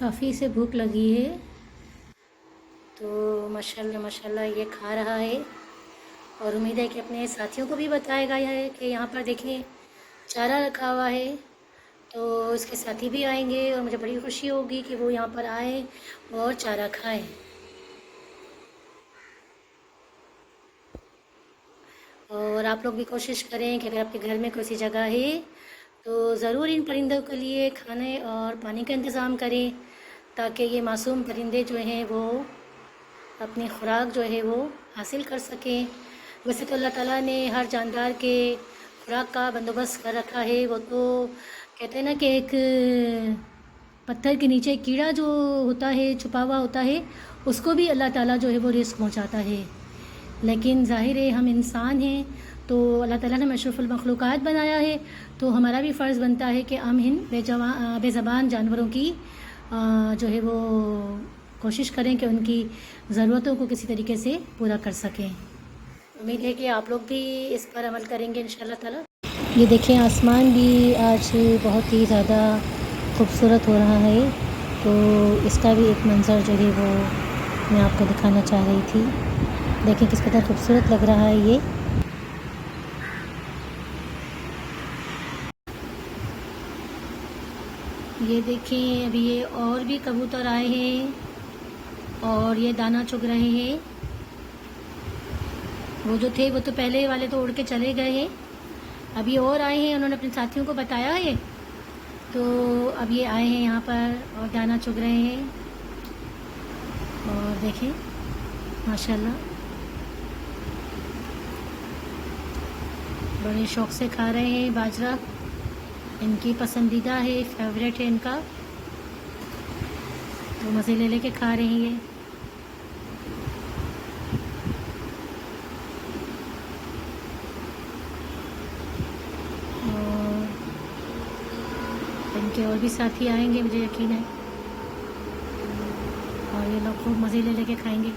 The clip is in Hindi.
काफ़ी से भूख लगी है तो माशाल्लाह माशाल्लाह ये खा रहा है और उम्मीद है कि अपने साथियों को भी बताएगा यह कि यहाँ पर देखें चारा रखा हुआ है तो इसके साथी भी आएंगे और मुझे बड़ी खुशी होगी कि वो यहाँ पर आए और चारा खाएं। और आप लोग भी कोशिश करें कि अगर आपके घर में कोई सी जगह है तो ज़रूर इन परिंदों के लिए खाने और पानी का इंतज़ाम करें ताकि ये मासूम परिंदे जो हैं वो अपनी खुराक जो है वो हासिल कर सकें। वैसे तो अल्लाह ताला ने हर जानदार के खुराक का बंदोबस्त कर रखा है। वो तो कहते हैं ना कि एक पत्थर के नीचे कीड़ा जो होता है छुपा हुआ होता है उसको भी अल्लाह ताला जो है वो रिस्क पहुंचाता है। लेकिन ज़ाहिर है हम इंसान हैं तो अल्लाह ताला ने अशरफुल मखलूक़ात बनाया है तो हमारा भी फ़र्ज़ बनता है कि हम इन बेज़बान जानवरों की जो है वो कोशिश करें कि उनकी ज़रूरतों को किसी तरीके से पूरा कर सकें। उम्मीद है कि आप लोग भी इस पर अमल करेंगे इंशाल्लाह ताला। ये देखें आसमान भी आज बहुत ही ज़्यादा खूबसूरत हो रहा है तो इसका भी एक मंज़र जो है वो मैं आपको दिखाना चाह रही थी। देखें किस कदर खूबसूरत लग रहा है ये देखें अभी ये और भी कबूतर आए हैं और ये दाना चुग रहे हैं। वो जो थे वो तो पहले वाले तो उड़ के चले गए हैं, अभी और आए हैं, उन्होंने अपने साथियों को बताया है तो अब ये आए हैं यहाँ पर और दाना चुग रहे हैं। और देखें माशाल्लाह बड़े शौक़ से खा रहे हैं बाजरा, इनकी पसंदीदा है, फेवरेट है इनका, तो मज़े ले लेके खा रहे हैं ये। और इनके और भी साथी आएंगे मुझे यकीन है और ये लोग खूब मज़े ले लेके खाएंगे।